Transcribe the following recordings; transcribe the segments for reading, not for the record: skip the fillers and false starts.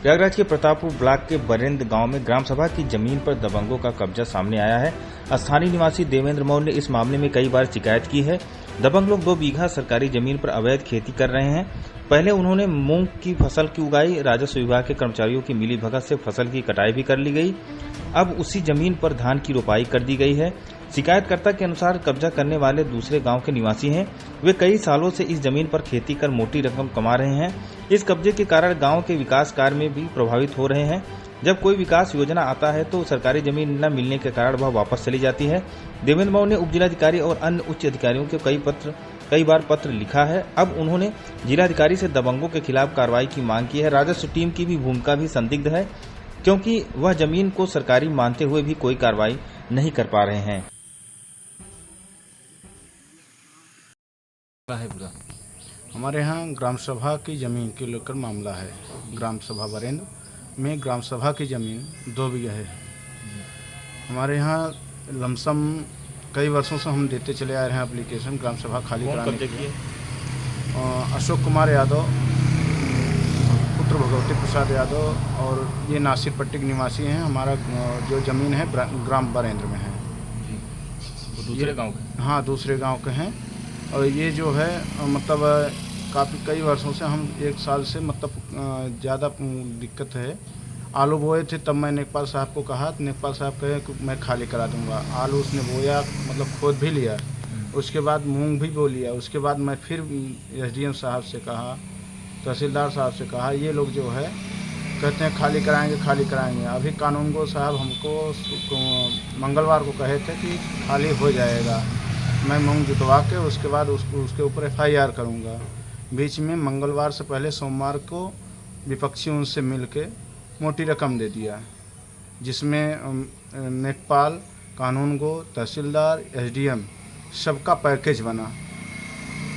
प्रयागराज के प्रतापपुर ब्लॉक के बरेंद्र गांव में ग्राम सभा की जमीन पर दबंगों का कब्जा सामने आया है। स्थानीय निवासी देवेंद्र मौर्य ने इस मामले में कई बार शिकायत की है। दबंग लोग 2 बीघा सरकारी जमीन पर अवैध खेती कर रहे हैं। पहले उन्होंने मूंग की फसल की उगाई। राजस्व विभाग के कर्मचारियों की मिलीभगत से फसल की कटाई भी कर ली गई। अब उसी जमीन पर धान की रोपाई कर दी गई है। शिकायतकर्ता के अनुसार कब्जा करने वाले दूसरे गांव के निवासी हैं। वे कई सालों से इस जमीन पर खेती कर मोटी रकम कमा रहे हैं। इस कब्जे के कारण गांव के विकास कार्य में भी प्रभावित हो रहे हैं। जब कोई विकास योजना आता है तो सरकारी जमीन न मिलने के कारण वह वापस चली जाती है। देवेंद्र मौर्य ने उपजिलाधिकारी और अन्य उच्च अधिकारियों को कई बार पत्र लिखा है। अब उन्होंने जिलाधिकारी से दबंगों के खिलाफ कार्रवाई की मांग की है। राजस्व टीम की भी भूमिका भी संदिग्ध है, क्योंकि वह जमीन को सरकारी मानते हुए भी कोई कार्रवाई नहीं कर पा रहे हैं। हमारे यहाँ ग्राम सभा की ज़मीन के लेकर मामला है। ग्राम सभा बरेंद्र में ग्राम सभा की ज़मीन 2 बीघा है। हमारे यहाँ लमसम कई वर्षों से हम देते चले आ रहे हैं एप्लीकेशन ग्राम सभा खाली कराने के लिए। अशोक कुमार यादव, पुत्र भगवती प्रसाद यादव, और ये नासिर पट्टी के निवासी हैं। हमारा जो ज़मीन है ग्राम बरेंद्र में है। दूसरे गाँव के? हाँ, दूसरे गाँव के हैं। और ये जो है मतलब काफ़ी कई वर्षों से हम 1 साल से मतलब ज़्यादा दिक्कत है। आलू बोए थे, तब मैं नेकपाल साहब को कहा, तो नेकपाल साहब कहे कि मैं खाली करा दूंगा। आलू उसने बोया, मतलब खोद भी लिया। उसके बाद मूंग भी बो लिया। उसके बाद मैं फिर SDM साहब से कहा, तहसीलदार साहब से कहा, ये लोग जो है कहते हैं खाली कराएंगे। अभी कानूनगो साहब हमको मंगलवार को कहे थे कि खाली हो जाएगा। मैं मूंग जुतवा के उसके बाद उसके ऊपर FIR करूंगा। बीच में मंगलवार से पहले सोमवार को विपक्षी उनसे मिल के मोटी रकम दे दिया, जिसमें नेकपाल, कानूनगो, तहसीलदार, SDM सबका पैकेज बना।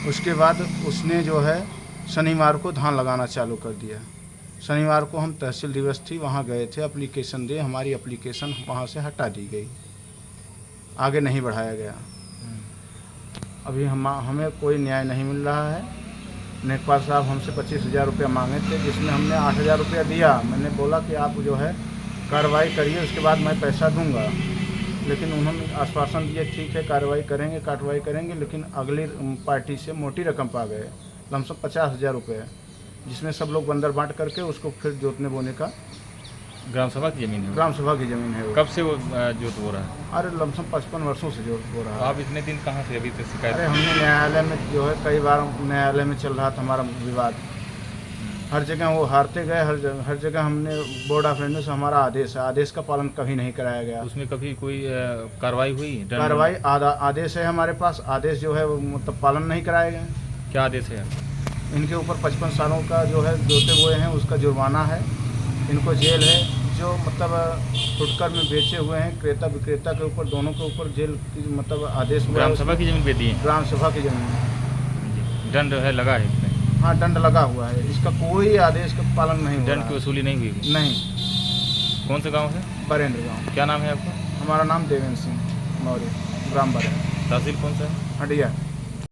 उसके बाद उसने जो है शनिवार को धान लगाना चालू कर दिया। शनिवार को हम तहसील दिवस थी, वहाँ गए थे एप्लीकेशन दे। हमारी एप्लीकेशन वहाँ से हटा दी गई, आगे नहीं बढ़ाया गया। अभी हमें कोई न्याय नहीं मिल रहा है। नेकपाल साहब हमसे 25,000 रुपया मांगे थे, जिसमें हमने 8,000 रुपया दिया। मैंने बोला कि आप जो है कार्रवाई करिए, उसके बाद मैं पैसा दूंगा। लेकिन उन्होंने आश्वासन दिया, ठीक है कार्रवाई करेंगे, लेकिन अगली पार्टी से मोटी रकम पा गए, लमसम 50,000 रुपये, जिसमें सब लोग बंदर बांट करके उसको फिर जोतने बोने का। ग्राम सभा की जमीन है? ग्राम सभा की ज़मीन है। कब से वो जोत हो रहा है? अरे लमसम 55 वर्षों से जोत हो रहा है। आप इतने दिन कहाँ थे अभी तक शिकायत? अरे हमने न्यायालय में जो है कई बार न्यायालय में चल रहा था हमारा विवाद। हर जगह वो हारते गए। हर जगह हमने बोर्ड ऑफ रेवेन्यू से हमारा आदेश का पालन कभी नहीं कराया गया। उसमें कभी कोई कार्रवाई हुई? कार्रवाई आदेश है हमारे पास। आदेश जो है वो मतलब पालन नहीं कराए गए। क्या आदेश है? इनके ऊपर 55 सालों का जो है जोते हुए हैं उसका जुर्माना है। इनको जेल है। जो मतलब फुटकर में बेचे हुए हैं क्रेता विक्रेता के ऊपर, दोनों के ऊपर जेल की मतलब आदेश हुआ। ग्राम सभा की जमीन पे दी है? ग्राम सभा की जमीन। दंड है लगा है इसमें? हाँ, दंड लगा हुआ है। इसका कोई आदेश का पालन नहीं हुआ। दंड की वसूली नहीं हुई? नहीं। कौन से गाँव है? बरेंद्र गाँव। क्या नाम है आपका? हमारा नाम देवेंद्र सिंह मौर्य, ग्राम बरेंद्र। तहसील कौन सा है? हटिया।